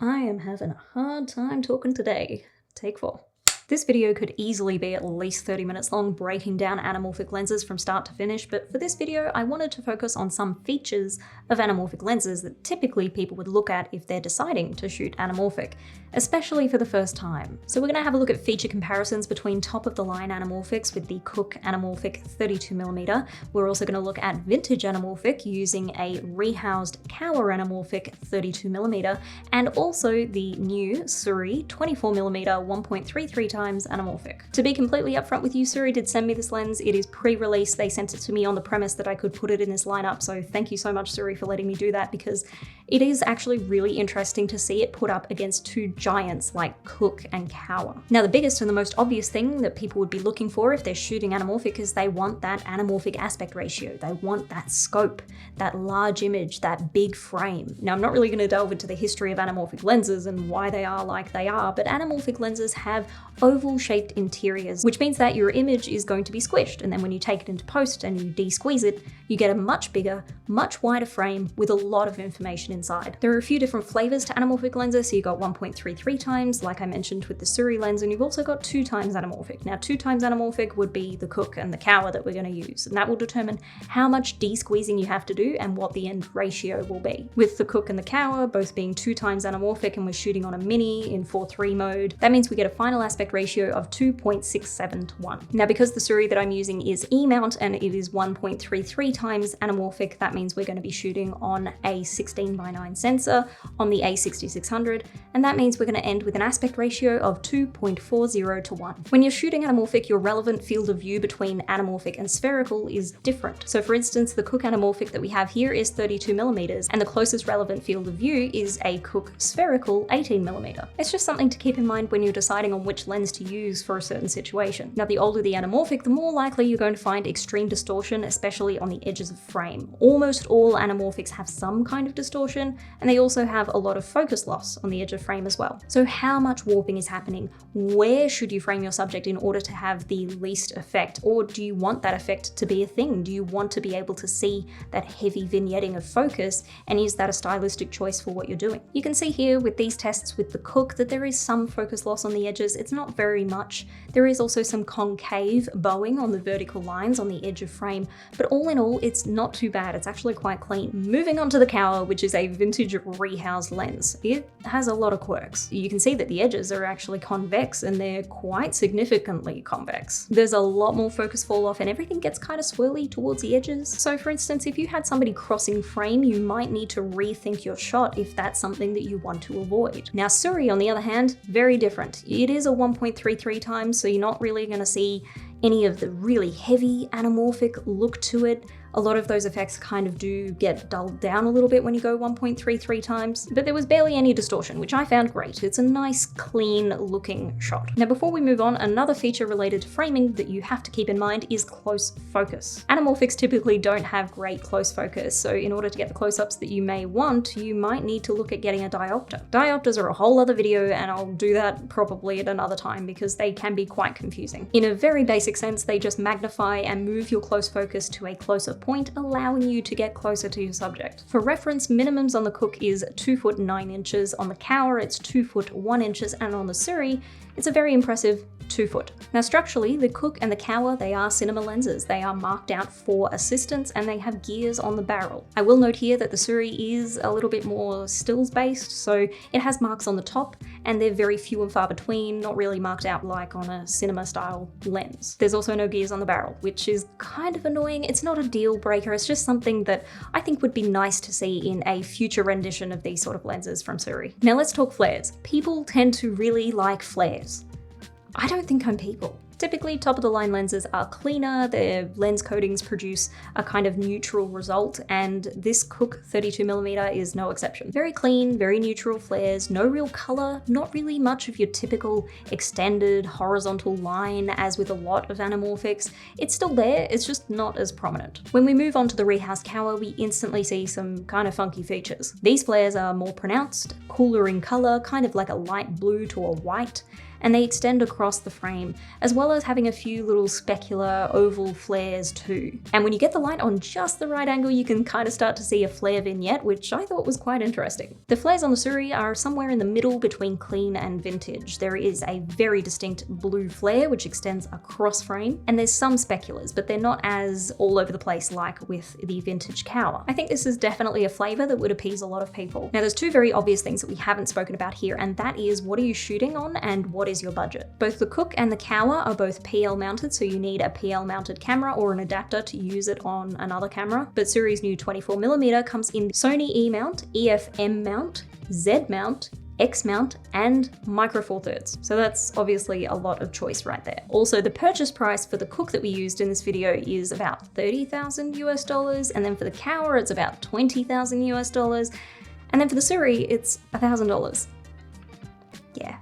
I am having a hard time talking today. Take 4. This video could easily be at least 30 minutes long, breaking down anamorphic lenses from start to finish, but for this video I wanted to focus on some features of anamorphic lenses that typically people would look at if they're deciding to shoot anamorphic, especially for the first time. So we're going to have a look at feature comparisons between top-of-the-line anamorphics with the Cooke Anamorphic 32mm. We're also going to look at vintage anamorphic using a rehoused Kowa Anamorphic 32mm, and also the new Sirui 24mm 1.33 times anamorphic. To be completely upfront with you, Sirui did send me this lens. It is pre-release. They sent it to me on the premise that I could put it in this lineup, so thank you so much, Sirui, for letting me do that, because it is actually really interesting to see it put up against two giants like Cooke and Kowa. Now, the biggest and the most obvious thing that people would be looking for if they're shooting anamorphic is they want that anamorphic aspect ratio. They want that scope, that large image, that big frame. Now, I'm not really going to delve into the history of anamorphic lenses and why they are like they are, but anamorphic lenses have oval-shaped interiors, which means that your image is going to be squished, and then when you take it into post and you de-squeeze it, you get a much bigger, much wider frame with a lot of information inside. There are a few different flavors to anamorphic lenses, so you've got 1.33 times, like I mentioned with the Sirui lens, and you've also got 2 times anamorphic. Now, 2 times anamorphic would be the Cooke and the Kowa that we're going to use, and that will determine how much de-squeezing you have to do and what the end ratio will be. With the Cooke and the Kowa both being 2 times anamorphic and we're shooting on a mini in 4:3 mode, that means we get a final aspect ratio of 2.67 to 1. Now, because the Sirui that I'm using is E-mount and it is 1.33 times anamorphic, that means we're going to be shooting on a 16:9 sensor on the A6600, and that means we're going to end with an aspect ratio of 2.40 to 1. When you're shooting anamorphic, your relevant field of view between anamorphic and spherical is different. So for instance, the Cooke anamorphic that we have here is 32mm, and the closest relevant field of view is a Cooke spherical 18mm. It's just something to keep in mind when you're deciding on which lens to use for a certain situation. Now, the older the anamorphic, the more likely you're going to find extreme distortion, especially on the edges of frame. Almost all anamorphics have some kind of distortion, and they also have a lot of focus loss on the edge of frame as well. So how much warping is happening? Where should you frame your subject in order to have the least effect? Or do you want that effect to be a thing? Do you want to be able to see that heavy vignetting of focus, and is that a stylistic choice for what you're doing? You can see here with these tests with the Cooke that there is some focus loss on the edges. It's not very much. There is also some concave bowing on the vertical lines on the edge of frame, but all in all, it's not too bad. It's actually quite clean. Moving on to the Kowa, which is a vintage rehoused lens. It has a lot of quirks. You can see that the edges are actually convex, and they're quite significantly convex. There's a lot more focus fall off, and everything gets kind of swirly towards the edges. So for instance, if you had somebody crossing frame, you might need to rethink your shot if that's something that you want to avoid. Now, Sirui, on the other hand, very different. It is a 1.33 times, so you're not really going to see any of the really heavy anamorphic look to it. A lot of those effects kind of do get dulled down a little bit when you go 1.33 times, but there was barely any distortion, which I found great. It's a nice, clean looking shot. Now, before we move on, another feature related to framing that you have to keep in mind is close focus. Anamorphics typically don't have great close focus, so in order to get the close-ups that you may want, you might need to look at getting a diopter. Diopters are a whole other video, and I'll do that probably at another time because they can be quite confusing. In a very basic sense, they just magnify and move your close focus to a closer point, allowing you to get closer to your subject. For reference, minimums on the Cooke is 2 foot 9 inches, on the Kowa it's 2 foot 1 inches, and on the Sirui it's a very impressive 2 foot. Now, structurally, the Cooke and the Kowa, they are cinema lenses. They are marked out for assistance, and they have gears on the barrel. I will note here that the Sirui is a little bit more stills based, so it has marks on the top, and they're very few and far between, not really marked out like on a cinema style lens. There's also no gears on the barrel, which is kind of annoying. It's not a deal breaker, it's just something that I think would be nice to see in a future rendition of these sort of lenses from Sirui. Now let's talk flares. People tend to really like flares. I don't think I'm people. Typically, top-of-the-line lenses are cleaner, their lens coatings produce a kind of neutral result, and this Cooke 32mm is no exception. Very clean, very neutral flares, no real color, not really much of your typical extended horizontal line as with a lot of anamorphics. It's still there, it's just not as prominent. When we move on to the rehoused Kowa, we instantly see some kind of funky features. These flares are more pronounced, cooler in color, kind of like a light blue to a white, and they extend across the frame, as well as having a few little specular oval flares too. And when you get the light on just the right angle, you can kind of start to see a flare vignette, which I thought was quite interesting. The flares on the Sirui are somewhere in the middle between clean and vintage. There is a very distinct blue flare which extends across frame, and there's some speculars, but they're not as all over the place like with the vintage Kowa. I think this is definitely a flavor that would appease a lot of people. Now there's two very obvious things that we haven't spoken about here, and that is what are you shooting on and what is your budget. Both the Cook and the Kowa are both PL mounted, so you need a PL mounted camera or an adapter to use it on another camera, but Sirui's new 24mm comes in Sony E mount, EF-M mount, Z mount, X mount, and micro four thirds. So that's obviously a lot of choice right there. Also, the purchase price for the Cook that we used in this video is about $30,000 US, and then for the Kowa it's about $20,000 US, and then for the Sirui it's $1,000. Yeah.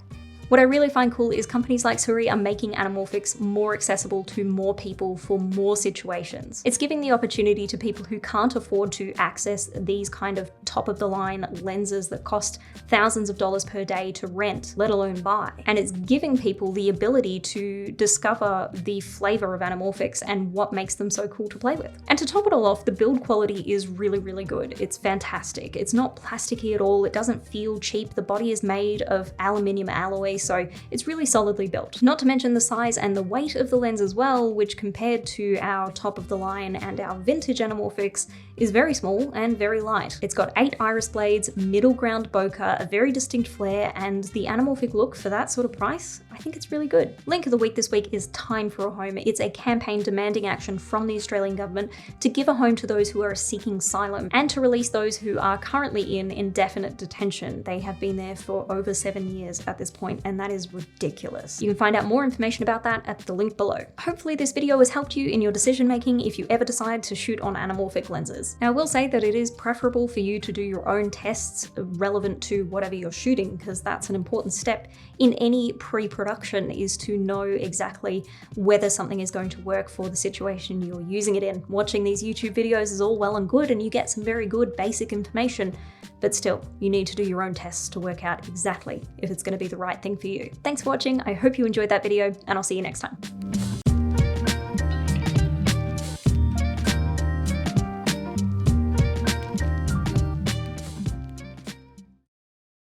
What I really find cool is companies like Sirui are making anamorphics more accessible to more people for more situations. It's giving the opportunity to people who can't afford to access these kind of top-of-the-line lenses that cost thousands of dollars per day to rent, let alone buy. And it's giving people the ability to discover the flavor of anamorphics and what makes them so cool to play with. And to top it all off, the build quality is really, really good. It's fantastic. It's not plasticky at all. It doesn't feel cheap. The body is made of aluminium alloy, so it's really solidly built. Not to mention the size and the weight of the lens as well, which compared to our top of the line and our vintage anamorphics is very small and very light. It's got 8 iris blades, middle ground bokeh, a very distinct flare, and the anamorphic look for that sort of price, I think it's really good. Link of the week this week is Time for a Home. It's a campaign demanding action from the Australian government to give a home to those who are seeking asylum and to release those who are currently in indefinite detention. They have been there for over 7 years at this point, and that is ridiculous. You can find out more information about that at the link below. Hopefully this video has helped you in your decision making if you ever decide to shoot on anamorphic lenses. Now I will say that it is preferable for you to do your own tests relevant to whatever you're shooting, because that's an important step in any pre-production, is to know exactly whether something is going to work for the situation you're using it in. Watching these YouTube videos is all well and good and you get some very good basic information, but still, you need to do your own tests to work out exactly if it's going to be the right thing for you. Thanks for watching. I hope you enjoyed that video, and I'll see you next time.